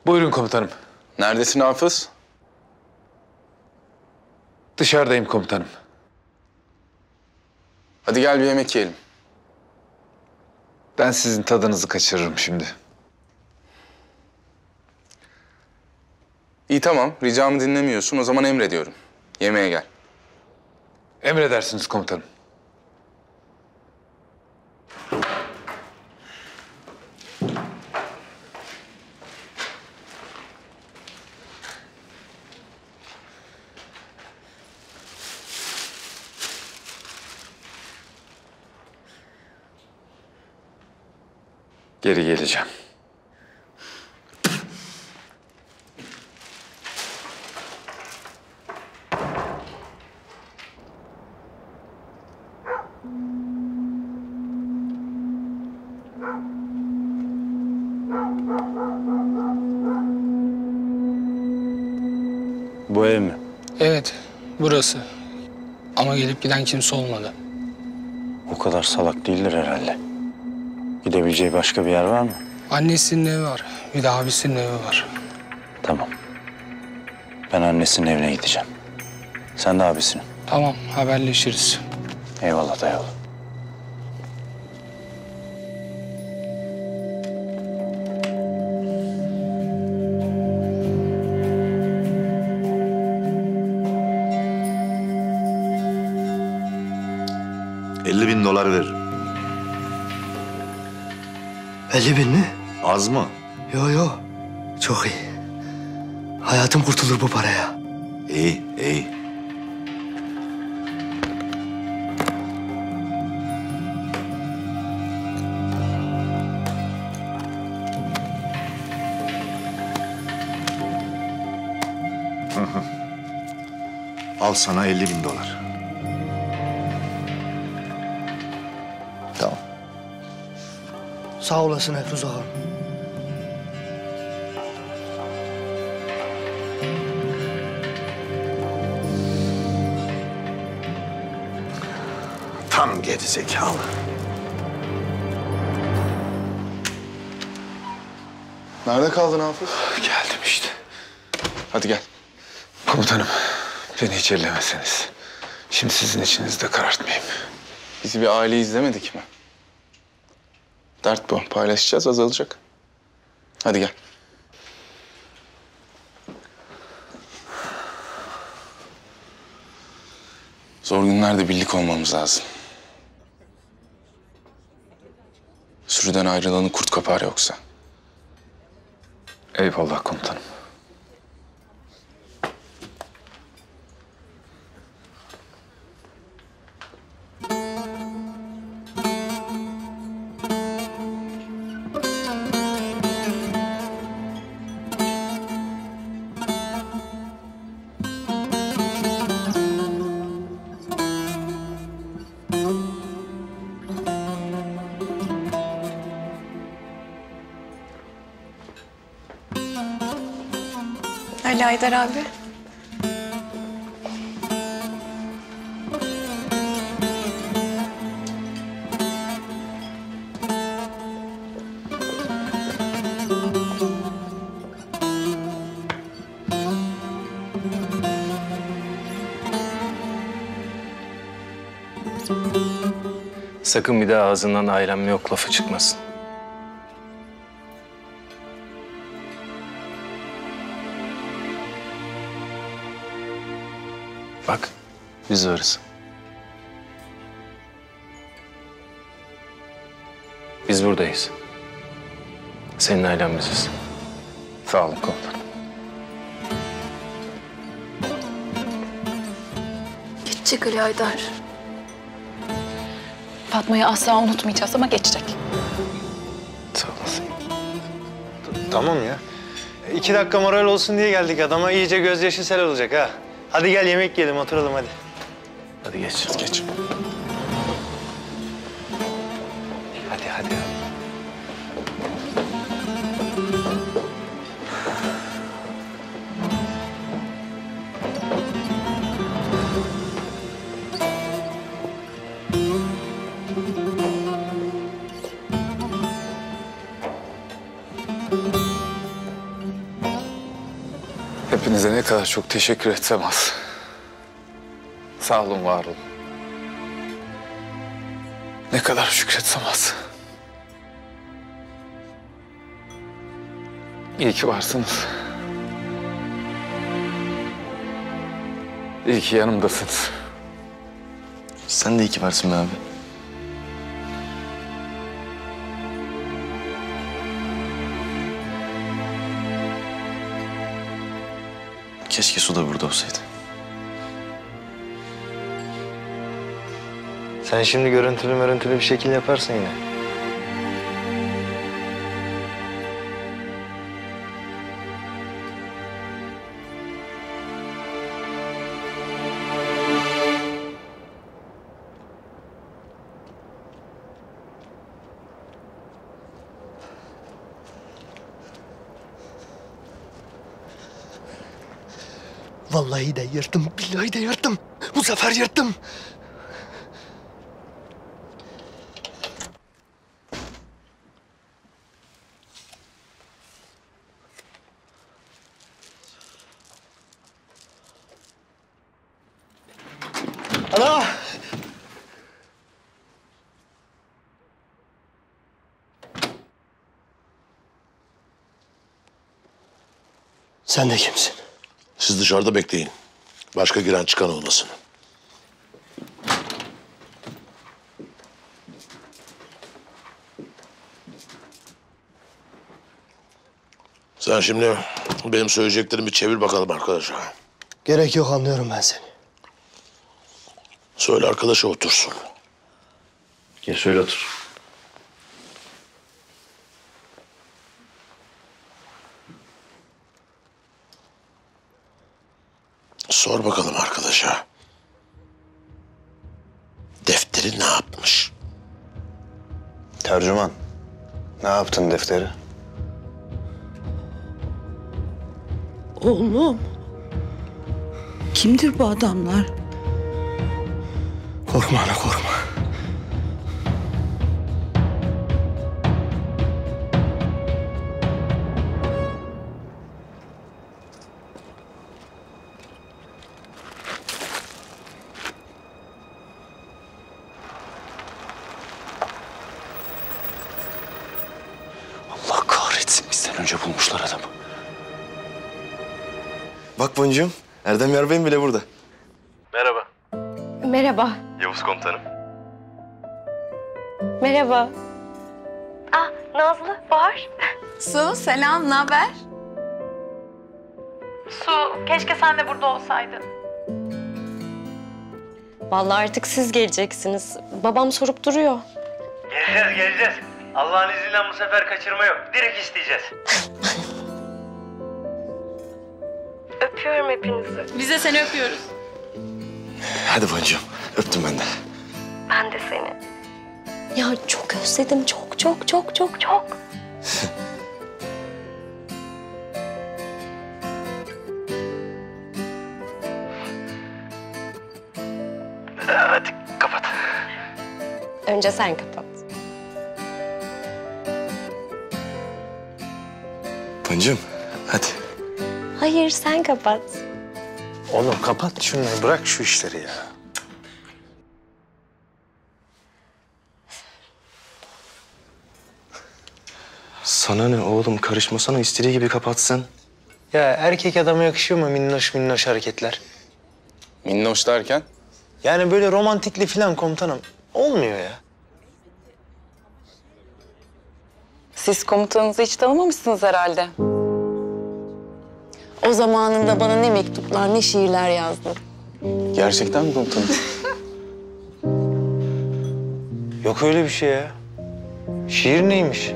Buyurun komutanım. Neredesin Hafız? Dışarıdayım komutanım. Hadi gel bir yemek yiyelim. Ben sizin tadınızı kaçırırım şimdi. İyi tamam, ricamı dinlemiyorsun. O zaman emrediyorum. Yemeğe gel. Emredersiniz komutanım. Geri geleceğim. Bu ev mi? Evet, burası. Ama gelip giden kimse olmadı. O kadar salak değildir herhalde. Gidebileceği başka bir yer var mı? Annesinin evi var, bir de abisinin evi var. Tamam. Ben annesinin evine gideceğim. Sen de abisinin. Tamam, haberleşiriz. Eyvallah dayıoğlu. $50.000 veririm. 50.000 mi? Az mı? Yo yo. Çok iyi. Hayatım kurtulur bu paraya. İyi, iyi. Al sana $50.000. Tamam. Sağ olasın Efruz ağam. Tam gerizekalı. Nerede kaldın Hafız? Geldim işte. Hadi gel. Komutanım, beni hiç ellemeseniz. Şimdi sizin içinizi de karartmayayım. Bizi bir aile izlemedik mi? Dert bu. Paylaşacağız, azalacak. Hadi gel. Zor günlerde birlik olmamız lazım. Sürüden ayrılanı kurt kapar yoksa. Eyvallah komutanım. Ali Haydar abi. Sakın bir daha ağzından ailem yok lafı çıkmasın. Bak, biz varız. Biz buradayız. Senin ailen biziz. Sağ olun komutanım. Geçecek Ali Haydar. Fatma'yı asla unutmayacağız ama geçecek. Sağ olasın. Tamam ya. 2 dakika moral olsun diye geldik adama. İyice gözyaşı sel olacak ha. Hadi gel yemek yiyelim, oturalım hadi. Hadi geç, geç. Hadi. Hepinize ne kadar çok teşekkür etsem az. Sağ olun, var olun. Ne kadar şükretsem az. İyi ki varsınız. İyi ki yanımdasınız. Sen de iyi ki varsın be abi. Keşke Su da burada olsaydı. Sen şimdi görüntülü bir şekil yaparsın yine. Vallahi de yırttım, billahi de yırttım. Bu sefer yırttım. Ana! Sen de kimsin? Siz dışarıda bekleyin. Başka giren çıkan olmasın. Sen şimdi benim söyleyeceklerimi çevir bakalım arkadaşa. Gerek yok, anlıyorum ben seni. Söyle arkadaşa otursun. Gel şöyle otur. Sor bakalım arkadaşa. Defteri ne yapmış? Tercüman, ne yaptın defteri? Oğlum. Kimdir bu adamlar? Korkma ana, korkma. Allah kahretsin, bizden önce bulmuşlar adamı. Bak Boncuğum, Erdem Yarbey'im bile burada. Merhaba. Yavuz komutanım. Merhaba. Ah, Nazlı, Bahar. Su, selam, ne haber? Su, keşke sen de burada olsaydın. Vallahi artık siz geleceksiniz. Babam sorup duruyor. Geleceğiz. Allah'ın izniyle bu sefer kaçırma yok. Direkt isteyeceğiz. Öpüyorum hepinizi. Biz de seni öpüyoruz. Hadi Boncuğum, öptüm ben de. Ben de seni. Ya çok özledim, çok. Hadi kapat. Önce sen kapat. Boncuğum, hadi. Hayır, sen kapat. Oğlum kapat şunları, bırak şu işleri ya. Sana ne oğlum, karışmasana, istediği gibi kapatsın. Ya erkek adama yakışıyor mu minnoş hareketler? Minnoş derken? Yani böyle romantikli falan komutanım. Olmuyor ya. Siz komutanınızı hiç tanımamışsınız herhalde. O zamanında bana ne mektuplar, ne şiirler yazdı. Gerçekten mi komutanım? Yok öyle bir şey ya. Şiir neymiş?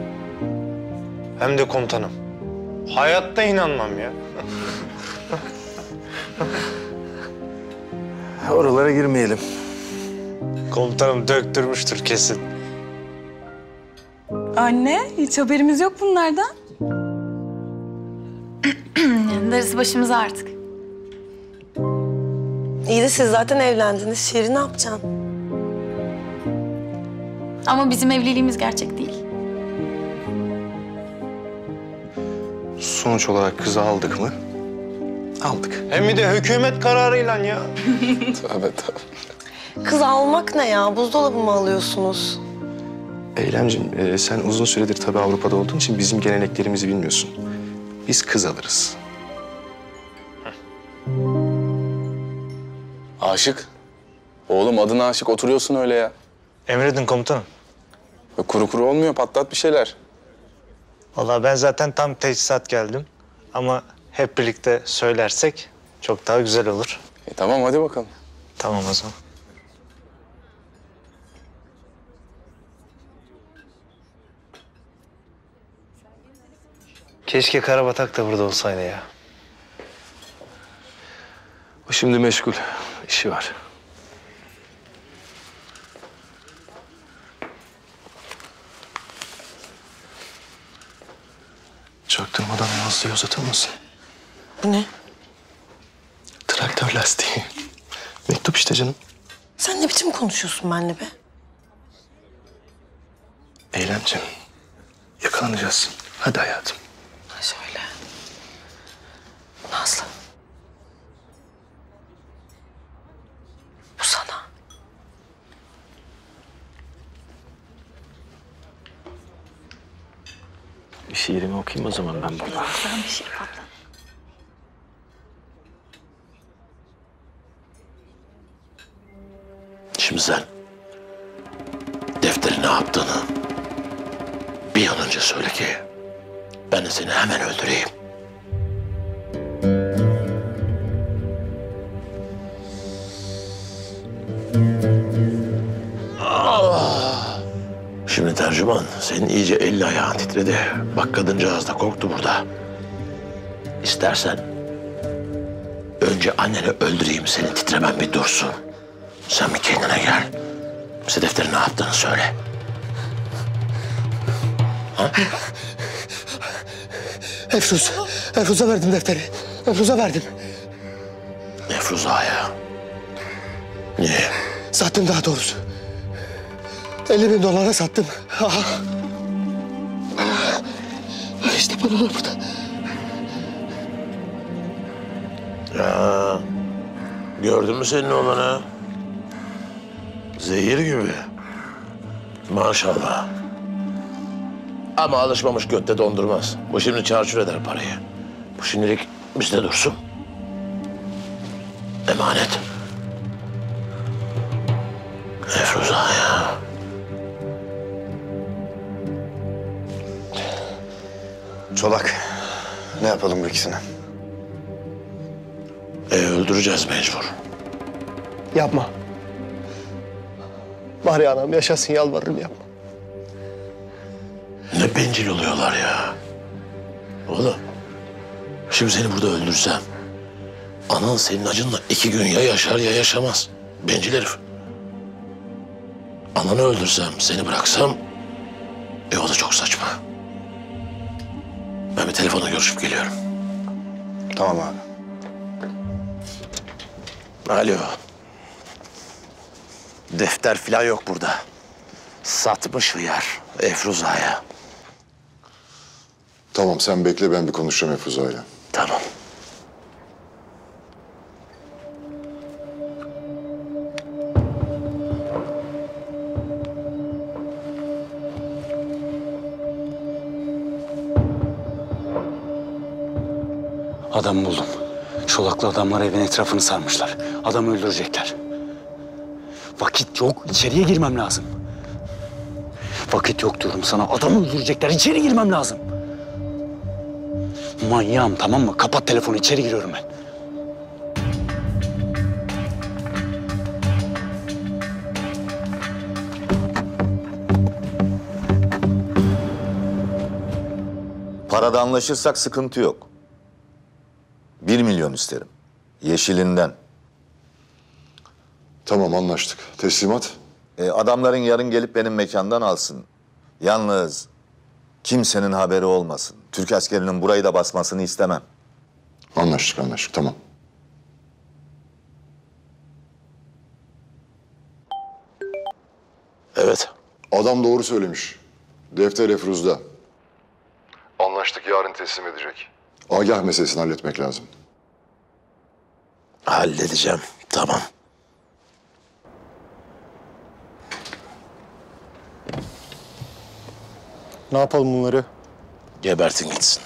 Hem de komutanım. Hayatta inanmam ya. Oralara girmeyelim. Komutanım döktürmüştür kesin. Anne, hiç haberimiz yok bunlardan. Darısı başımıza artık. İyi de siz zaten evlendiniz. Şiiri ne yapacaksın? Ama bizim evliliğimiz gerçek değil. Sonuç olarak kızı aldık mı? Aldık. Hem de hükümet kararıyla ya. Tabii tabii. Kız almak ne ya? Buzdolabı mı alıyorsunuz? Eylemciğim, sen uzun süredir tabii Avrupa'da olduğun için bizim geleneklerimizi bilmiyorsun. Biz kız alırız. Aşık. Oğlum adına aşık oturuyorsun öyle ya. Emredin komutanım. Kuru kuru olmuyor, patlat bir şeyler. Vallahi ben zaten tam teçhizat geldim. Ama hep birlikte söylersek çok daha güzel olur. Tamam hadi bakalım. Tamam o zaman. Keşke Karabatak da burada olsaydı ya. O şimdi meşgul, işi var. Çaktırmadan yazıyı uzatır mısın? Bu ne? Traktör lastiği. Mektup işte canım. Sen ne biçim konuşuyorsun benimle be? Eylemciğim, yakalanacağız. Hadi hayatım. Ha şöyle. Nazlı. Bu sana. Bir şiirimi okuyayım o zaman ben burada. Şimdi sen defteri ne yaptığını bir an önce söyle ki ben de seni hemen öldüreyim. Şimdi tercüman, senin iyice elli ayağın titredi. Bak kadıncağız da korktu burada. İstersen önce anneni öldüreyim, senin titremen bir dursun. Sen bir kendine gel. Bize defteri ne yaptığını söyle. Ha? Efruz'a verdim defteri. Efruz'a verdim. Efruza'ya. Niye? Sattım daha doğrusu. 50.000 dolara sattım. İşte paralar burada. Ya, gördün mü senin oğlanı? Zehir gibi. Maşallah. Ama alışmamış götte dondurmaz. Bu şimdi çarçur eder parayı. Bu şimdilik bizde dursun. Emanet. Efruza ya. Çolak, ne yapalım bu ikisine? Öldüreceğiz mecbur. Yapma. Bari anam yaşasın yalvarırım yapma. Ne bencil oluyorlar ya. Oğlum, şimdi seni burada öldürsem... anan senin acınla 2 gün ya yaşar ya yaşamaz. Bencil herif. Ananı öldürsem, seni bıraksam... o da çok saçma. Ben bir telefonla görüşüp geliyorum. Tamam abi. Alo. Defter falan yok burada. Satmış hıyar Efruza'ya. Tamam sen bekle ben bir konuşacağım Efruza'yla. Tamam. Adam buldum. Çolaklı adamlar evin etrafını sarmışlar. Adamı öldürecekler. Vakit yok. İçeriye girmem lazım. Vakit yok diyorum sana. Adamı öldürecekler. İçeri girmem lazım. Manyağım tamam mı? Kapat telefonu. İçeri giriyorum ben. Parada anlaşırsak sıkıntı yok. 1 milyon isterim. Yeşilinden. Tamam anlaştık. Teslimat? Adamların yarın gelip benim mekandan alsın. Yalnız kimsenin haberi olmasın. Türk askerinin burayı da basmasını istemem. Anlaştık tamam. Evet. Adam doğru söylemiş. Defter Efruz'da. Anlaştık yarın teslim edecek. Agah meselesini halletmek lazım. Halledeceğim. Tamam. Ne yapalım bunları? Gebertin gitsin.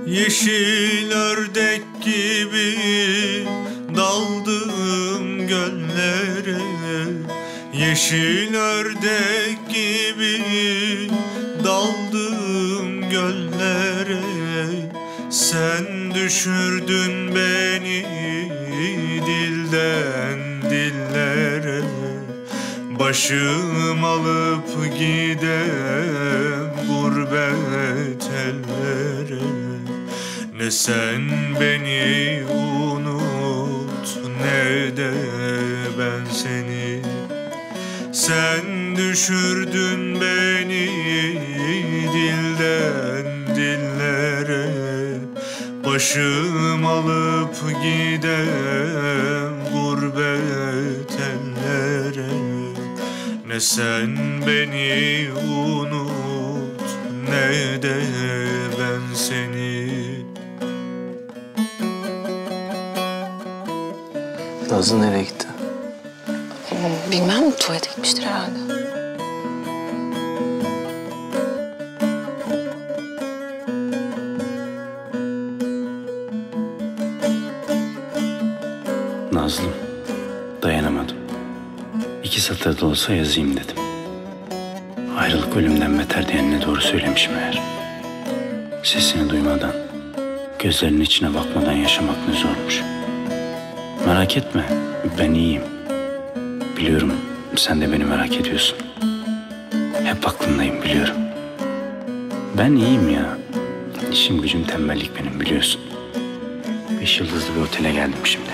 Yeşil ördek gibi daldım göllere, yeşil ördek gibi daldım göllere. Sen düşürdün beni dilden dillere, başım alıp gidem gurbet ellere. Ne sen beni unut ne de ben seni. Sen düşürdün beni dilden dillere, başım alıp gidem gurbet ellere. Ne sen beni unut ne de ben seni. Nazlı nereye gitti? Bilmem, tuvalete gitmiştir herhalde. Nazlım, dayanamadım. 2 satır da olsa yazayım dedim. Ayrılık ölümden beter diyenine doğru söylemişim eğer. Sesini duymadan, gözlerinin içine bakmadan yaşamak ne zormuş. Merak etme, ben iyiyim. Biliyorum, sen de beni merak ediyorsun. Hep aklındayım, biliyorum. Ben iyiyim ya. İşim gücüm tembellik benim, biliyorsun. 5 yıldızlı bir otele geldim şimdi.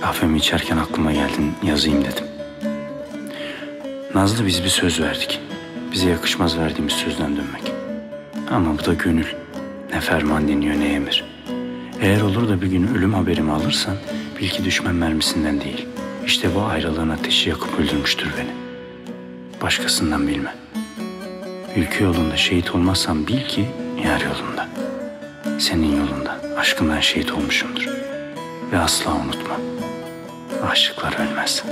Kahvemi içerken aklıma geldin, yazayım dedim. Nazlı, biz bir söz verdik. Bize yakışmaz verdiğimiz sözden dönmek. Ama bu da gönül. Ne ferman deniyor ne emir. Eğer olur da bir gün ölüm haberimi alırsan bil ki düşman mermisinden değil. İşte bu ayrılığın ateşi yakıp öldürmüştür beni. Başkasından bilme. Ülke yolunda şehit olmazsam bil ki yar yolunda. Senin yolunda aşkından şehit olmuşumdur. Ve asla unutma. Aşıklar ölmez.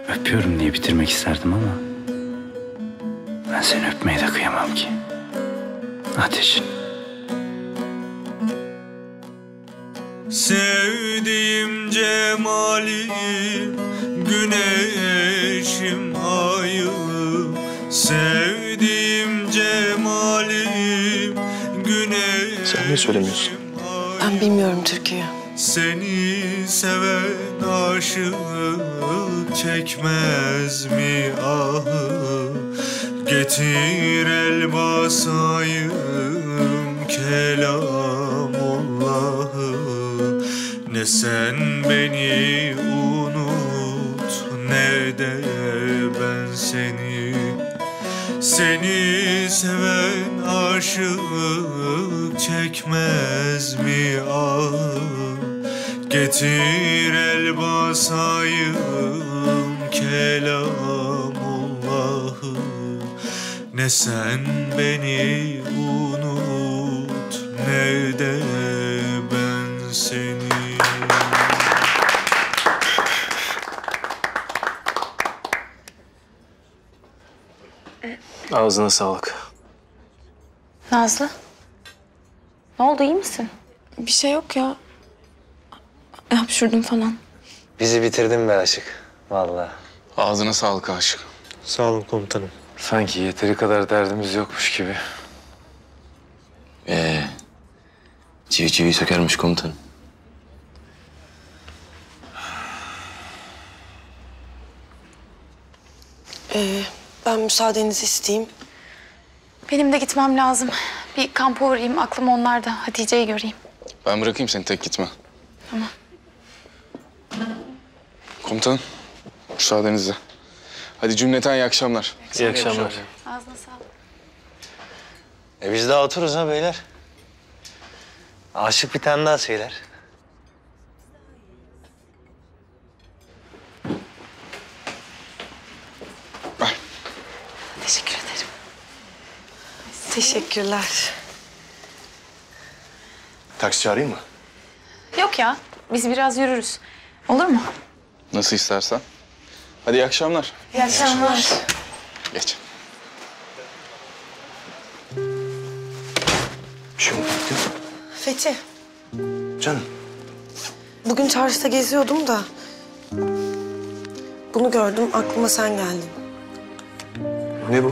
Öpüyorum diye bitirmek isterdim ama ben seni öpmeye de kıyamam ki. Ateşin. Sevdiğim cemalim, güneşim ayım. Sevdiğim cemalim, güneşim. Sen niye söylemiyorsun? Ben bilmiyorum türküyü. Seni seven aşık çekmez mi ahı? Getir el basayım kelamullahı. Ne sen beni unut ne de ben seni. Seni seven aşık çekmez mi ahı? Getir el basayım kelamullahı. Ne sen beni unut ne de ben seni. Ağzına sağlık. Nazlı. Ne oldu, iyi misin? Bir şey yok ya. Hapşurdum falan. Bizi bitirdin be Aşık. Vallahi. Ağzına sağlık Aşık. Sağ olun komutanım. Sanki yeteri kadar derdimiz yokmuş gibi. Çivi çiviyi sökermiş komutanım. Ben müsaadenizi isteyeyim. Benim de gitmem lazım. Bir kampa uğrayayım. Aklım onlarda. Hatice'yi göreyim. Ben bırakayım seni, tek gitme. Tamam. Komutanım, müsaadenizle. Hadi cümleten iyi akşamlar. İyi akşamlar. Ağzına sağlık. Biz daha otururuz ha beyler. Aşık bir tane daha söyler. Teşekkür ederim. Teşekkürler. Taksi çağırayım mı? Yok ya. Biz biraz yürürüz. Olur mu? Nasıl istersen. Hadi iyi akşamlar. İyi akşamlar. Geç. Bir şey oldu değil mi? Fethi, Canım. bugün çarşıda geziyordum da... bunu gördüm, aklıma sen geldin. Ne bu?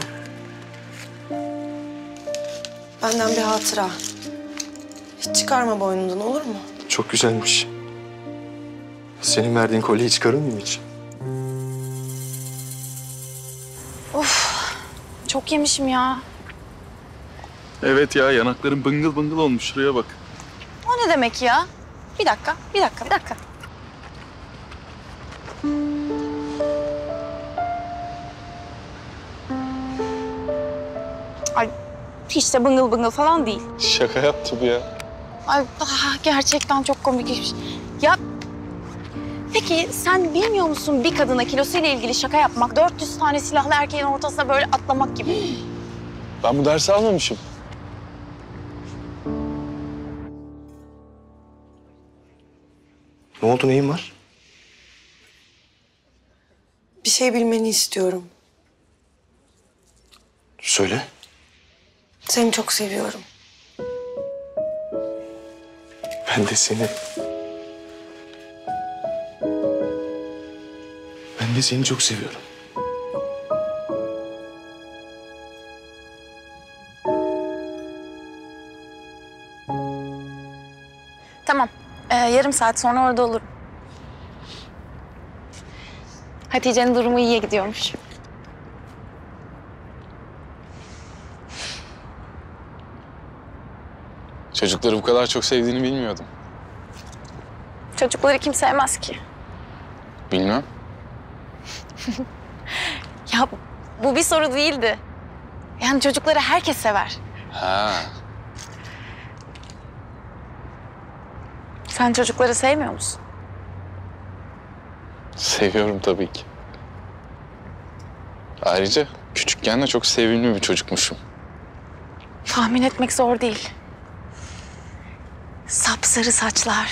Benden bir hatıra. Hiç çıkarma boynundan, olur mu? Çok güzelmiş. Senin verdiğin kolyeyi çıkarır mıyım hiç? Of. Çok yemişim ya. Evet ya, yanakların bıngıl bıngıl olmuş. Şuraya bak. O ne demek ya? Bir dakika. Ay hiç de bıngıl bıngıl falan değil. Şaka yaptı bu ya. Ay gerçekten çok komik. Ya peki sen bilmiyor musun bir kadına kilosuyla ilgili şaka yapmak 400 tane silahlı erkeğin ortasına böyle atlamak gibi? Ben bu dersi almamışım. Ne oldu, neyin var? Bir şey bilmeni istiyorum. Söyle. Seni çok seviyorum. Ben de seni. Ben de seni çok seviyorum. Tamam. Yarım saat sonra orada olurum. Hatice'nin durumu iyiye gidiyormuş. Çocukları bu kadar çok sevdiğini bilmiyordum. Çocukları kim sevmez ki? Bilmem. Ya bu bir soru değildi. Yani çocukları herkes sever. Ha. Sen çocukları sevmiyor musun? Seviyorum tabii ki. Ayrıca küçükken de çok sevimli bir çocukmuşum. Tahmin etmek zor değil. Sapsarı saçlar,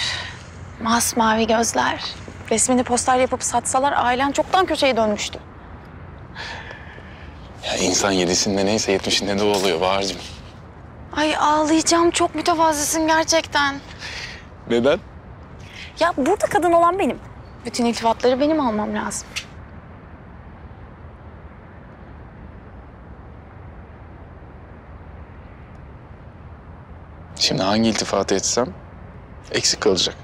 masmavi gözler. Resmini poster yapıp satsalar ailen çoktan köşeye dönmüştü. Ya insan 7'sinde neyse 70'inde de oluyor Bahar'cığım. Ay ağlayacağım, çok mütevazısın gerçekten. Neden? Ya burada kadın olan benim. Bütün iltifatları benim almam lazım. Şimdi hangi iltifatı etsem eksik kalacak.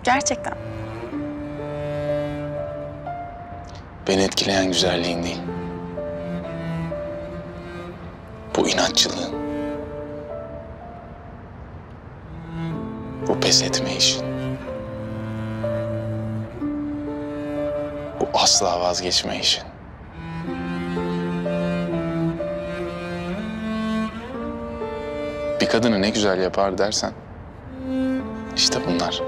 Gerçekten. Beni etkileyen güzelliğin değil. Bu inatçılığın. Bu pes etme işin. Bu asla vazgeçme işin. Bir kadını ne güzel yapar dersen, işte bunlar.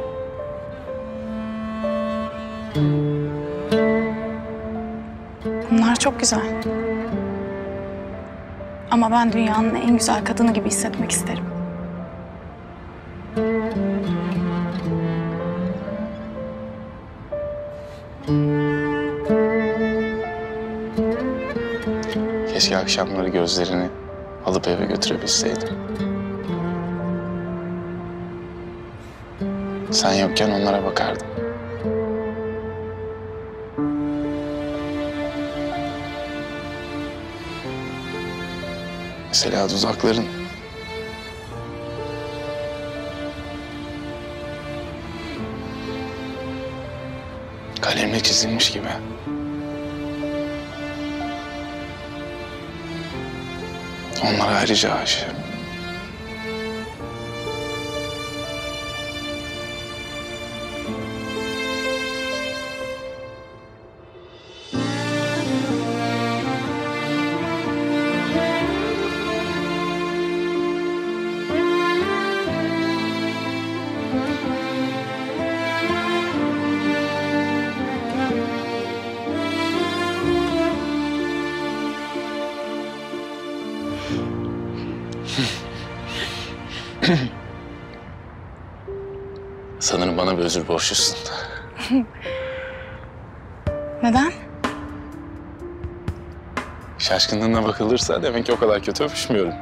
Bunlar çok güzel. Ama ben dünyanın en güzel kadını gibi hissetmek isterim. Keşke akşamları gözlerini alıp eve götürebilseydim. Sen yokken onlara bakardım. Mesela dudakların. Kalemle çizilmiş gibi. Onlara ayrıca aşığım. Sanırım bana bir özür borçlusun. Neden? Şaşkınlığına bakılırsa demek ki o kadar kötü öpüşmüyorum.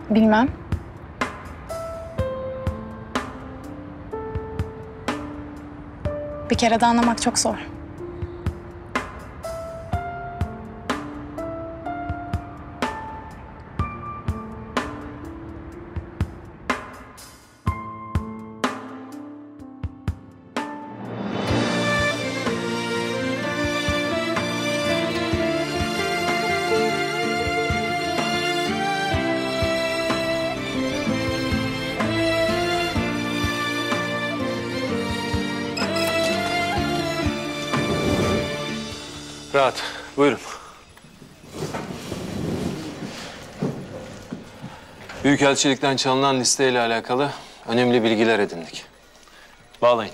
Bilmem. Bir kere de anlamak çok zor. Rahat. Buyurun. Büyükelçilikten çalınan listeyle alakalı önemli bilgiler edindik. Bağlayın.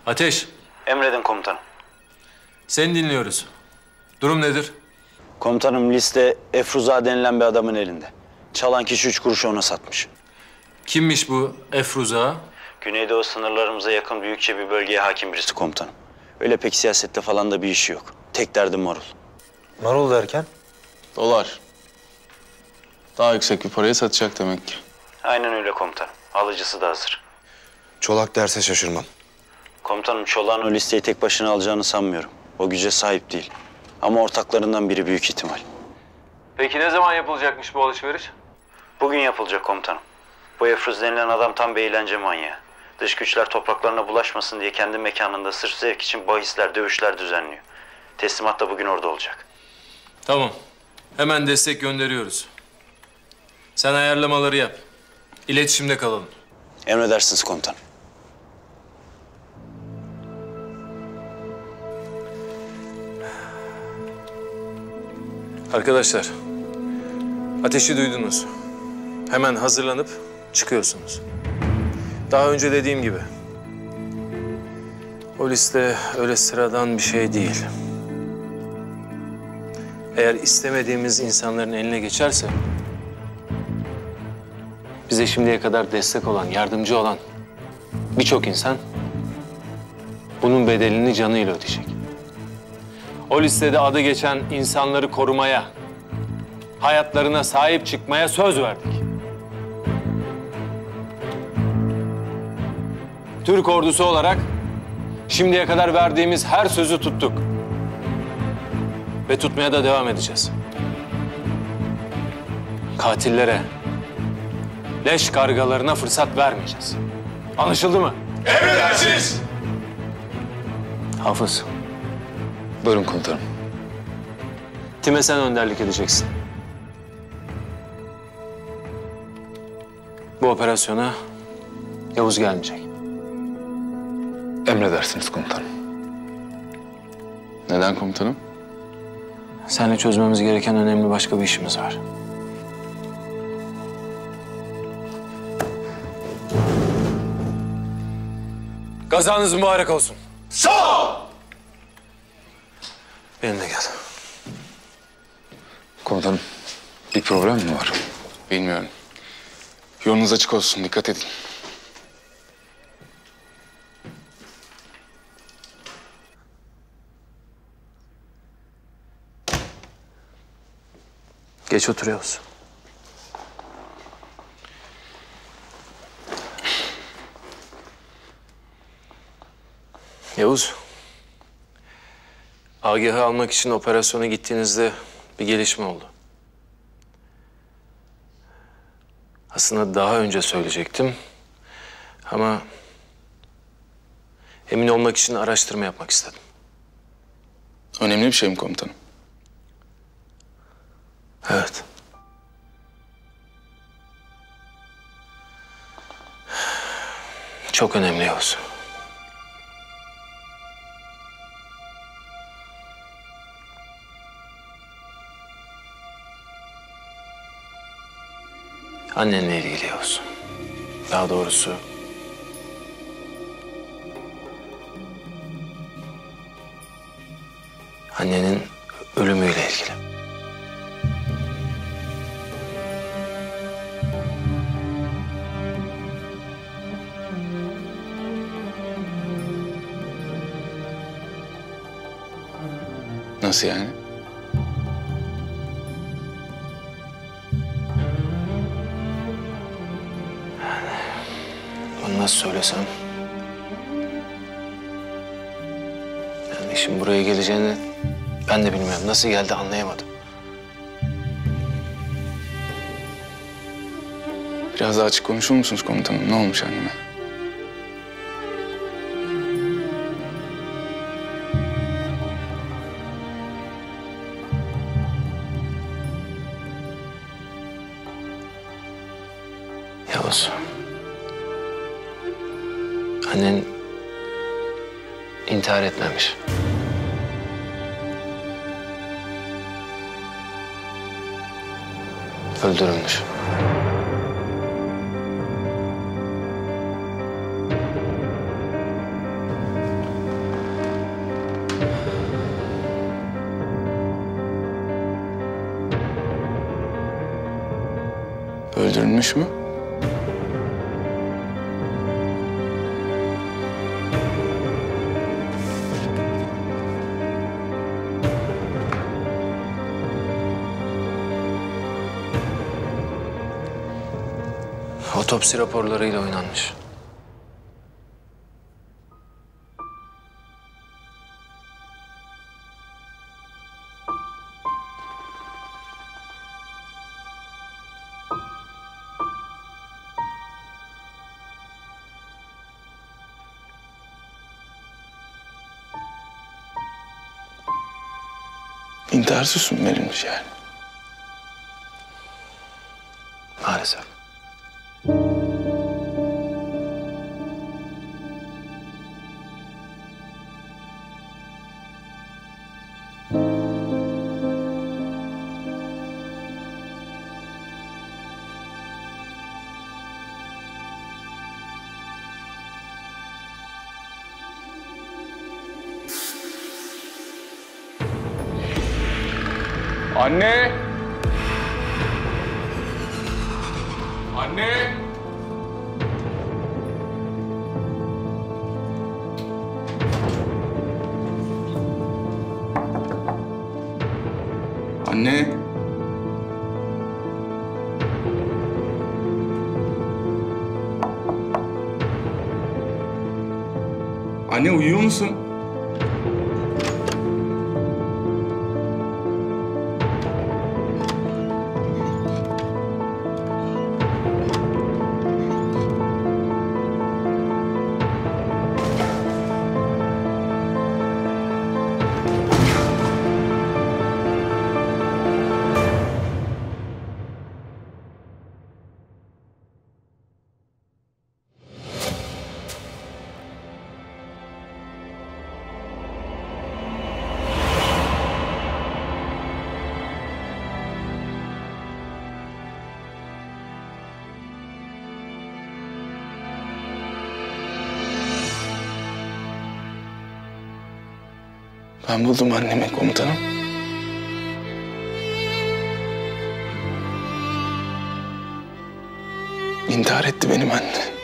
Ateş. Emredin komutanım. Seni dinliyoruz. Durum nedir? Komutanım liste Efruza denilen bir adamın elinde. Çalan kişi 3 kuruşu ona satmış. Kimmiş bu Efruza? Güneydoğu sınırlarımıza yakın büyükçe bir bölgeye hakim birisi komutanım. Öyle pek siyasette falan da bir işi yok. Tek derdi marul. Marul derken? Dolar. Daha yüksek bir paraya satacak demek ki. Aynen öyle komutanım. Alıcısı da hazır. Çolak derse şaşırmam. Komutanım Çolak'ın o listeyi tek başına alacağını sanmıyorum. O güce sahip değil. Ama ortaklarından biri büyük ihtimal. Peki ne zaman yapılacakmış bu alışveriş? Bugün yapılacak komutanım. Bu Efruz denilen adam tam bir eğlence manyağı. Dış güçler topraklarına bulaşmasın diye kendi mekanında sırf zevk için bahisler, dövüşler düzenliyor. Teslimat da bugün orada olacak. Tamam. Hemen destek gönderiyoruz. Sen ayarlamaları yap. İletişimde kalalım. Emredersiniz komutanım. Arkadaşlar, ateşi duydunuz. Hemen hazırlanıp çıkıyorsunuz. Daha önce dediğim gibi, o liste öyle sıradan bir şey değil. Eğer istemediğimiz insanların eline geçerse, bize şimdiye kadar destek olan, yardımcı olan birçok insan bunun bedelini canıyla ödeyecek. O listede adı geçen insanları korumaya, hayatlarına sahip çıkmaya söz verdik. Türk ordusu olarak şimdiye kadar verdiğimiz her sözü tuttuk. Ve tutmaya da devam edeceğiz. Katillere, leş kargalarına fırsat vermeyeceğiz. Anlaşıldı mı? Emredersiniz. Hafız. Buyurun komutanım. Tim'e sen önderlik edeceksin. Bu operasyona Yavuz gelmeyecek. Emredersiniz komutanım. Neden komutanım? Seninle çözmemiz gereken önemli başka bir işimiz var. Gazanız mübarek olsun. Sağ ol. Benimle gel. Komutanım, bir problem mi var? Bilmiyorum. Yolunuz açık olsun. Dikkat edin. Geç oturuyoruz. Yavuz. Agah'ı almak için operasyona gittiğinizde bir gelişme oldu. Aslında daha önce söyleyecektim. Ama emin olmak için araştırma yapmak istedim. Önemli bir şey mi komutanım? Evet. Çok önemli Yavuz. Annenle ilgili Yavuz. Daha doğrusu annenin ölümüyle ilgili. Nasıl yani? Onu nasıl söylesem? Yani işin buraya geleceğini ben de bilmiyorum. Nasıl geldi anlayamadım. Biraz daha açık konuşur musunuz komutanım? Ne olmuş anneme? Yavuz. Annen intihar etmemiş. Öldürülmüş. Öldürülmüş mü? Otopsi raporlarıyla oynanmış. İntihar süsü mü verilmiş yani? Maalesef. Anne! Anne! Anne! Anne uyuyor musun? Ben buldum annemi komutanım. İntihar etti benim annem.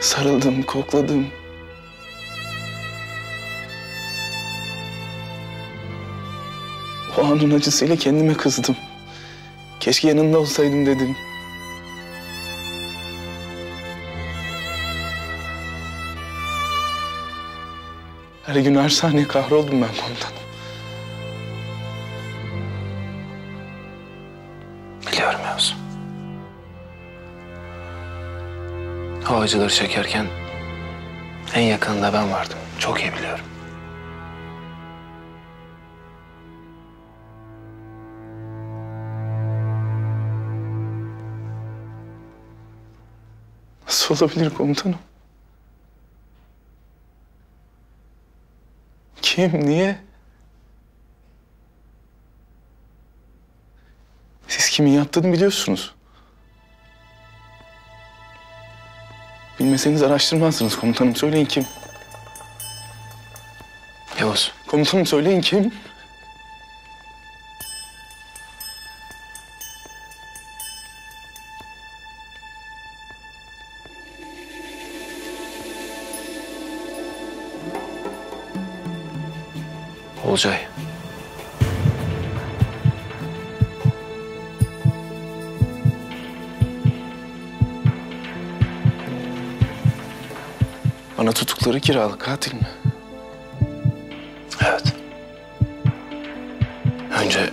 Sarıldım, kokladım. O anın acısıyla kendime kızdım. Keşke yanında olsaydım dedim. Her gün her saniye kahroldum ben komutanım. Biliyorum Yavuz. O acıları çekerken en yakınında ben vardım. Çok iyi biliyorum. Nasıl olabilir komutanım? Kim, niye? Siz kimin yaptığını biliyorsunuz. Bilmeseniz araştırmazsınız komutanım. Söyleyin kim? Yavuz. Komutanım söyleyin kim? Olcay. Bana tutukları kiralık katil mi? Evet. Önce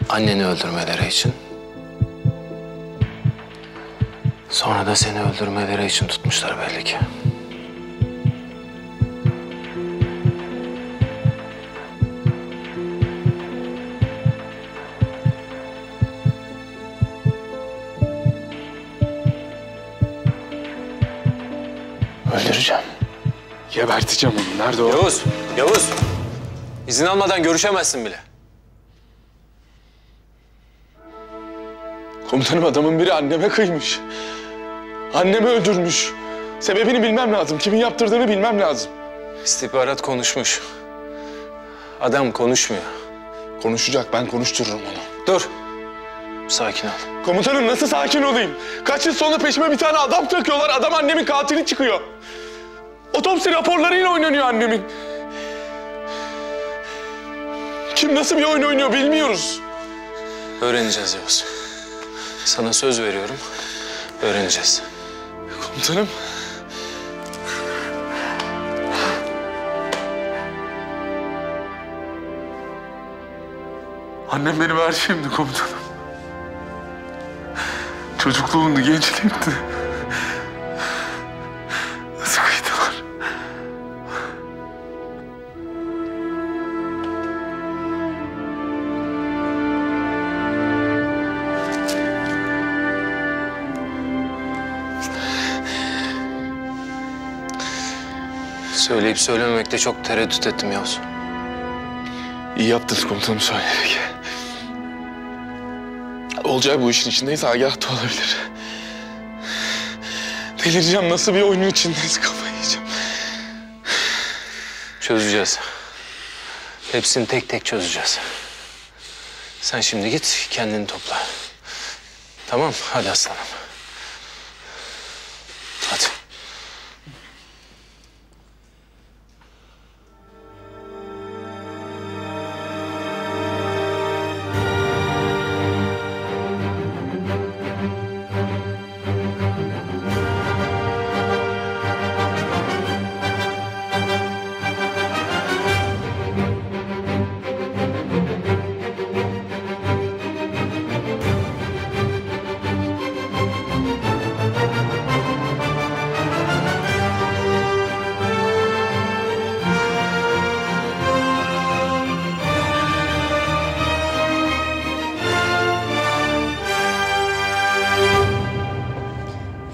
anneni öldürmeleri için, sonra da seni öldürmeleri için tutmuşlar belli ki. Öldüreceğim. Geberteceğim onu. Nerede o? Yavuz, Yavuz. İzin almadan görüşemezsin bile. Komutanım adamın biri anneme kıymış. Annemi öldürmüş. Sebebini bilmem lazım. Kimin yaptırdığını bilmem lazım. İstihbarat konuşmuş. Adam konuşmuyor. Konuşacak. Ben konuştururum onu. Dur. Sakin ol. Komutanım nasıl sakin olayım? Kaç yıl sonra peşime bir tane adam takıyorlar. Adam annemin katili çıkıyor. Otopsi raporlarıyla oynanıyor annemin. Kim nasıl bir oyun oynuyor bilmiyoruz. Öğreneceğiz Yavuz. Sana söz veriyorum. Öğreneceğiz. Komutanım. Annem benim her şeyimdi komutanım. Çocukluğumdu, gençliğimdi. Nasıl kıydılar? Söyleyip söylememekte çok tereddüt ettim Yavuz. İyi yaptınız komutanım söyleyerek. Olcay bu işin içindeyse Agah da olabilir. Delireceğim, nasıl bir oyunun içindeyiz, kafayı yiyeceğim. Çözeceğiz. Hepsini tek tek çözeceğiz. Sen şimdi git kendini topla. Tamam, hadi aslanım. Hadi.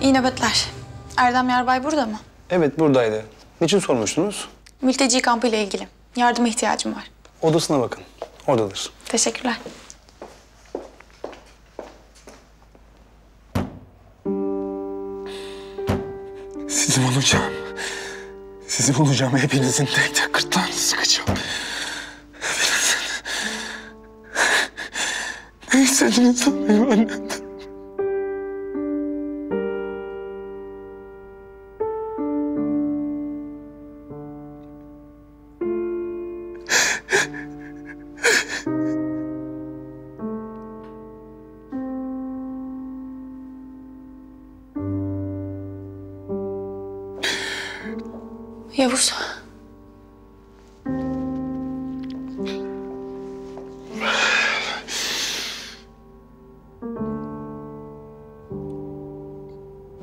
İyi nöbetler. Erdem Yarbay burada mı? Evet buradaydı. Niçin sormuştunuz? Mülteci kampı ile ilgili. Yardıma ihtiyacım var. Odasına bakın. Oradadır. Teşekkürler. Sizi bulacağım. Sizi bulacağım. Hepinizin tek tek gırtlağını sıkacağım. Hepinizin. istediğini sanıyorum annem. Yavuz.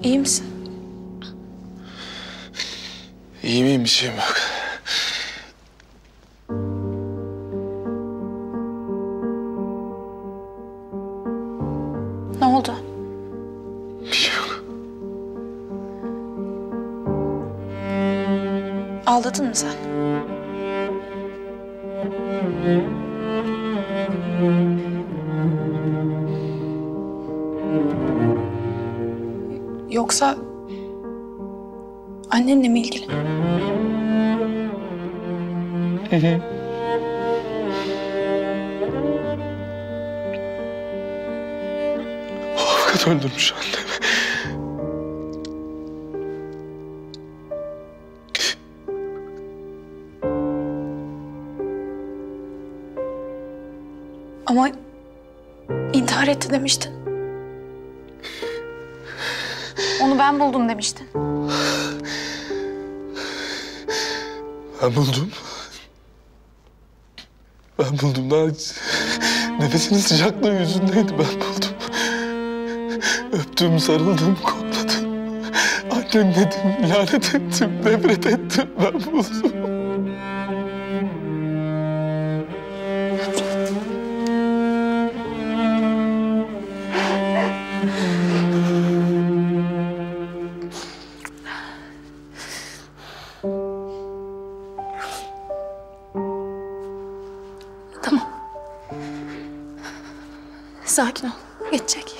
İyi misin? İyi miyim, bir şeyim yok. Ne oldu? Bir şey yok. Ağladın mı sen? Yoksa annenle mi ilgili? Hı hı. Avukat öldürmüş annemi. Ama intihar etti demiştin. Onu ben buldum demiştin. Ben buldum. Ben buldum. Daha nefesinin sıcaklığı yüzündeydi. Ben buldum. Öptüm, sarıldım, kokladım. Annem dedim, lanet ettim, nefret ettim. Ben buldum. Tamam. Sakin ol. Geçecek.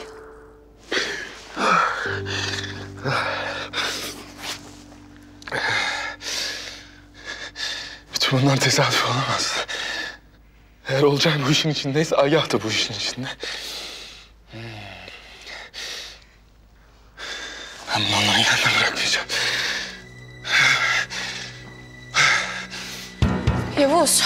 Bütün bunlar tesadüf olamaz. Eğer Olcay bu işin içindeyse Agah da bu işin içinde. Ben bunu onların yanına bırakmayacağım. Yavuz.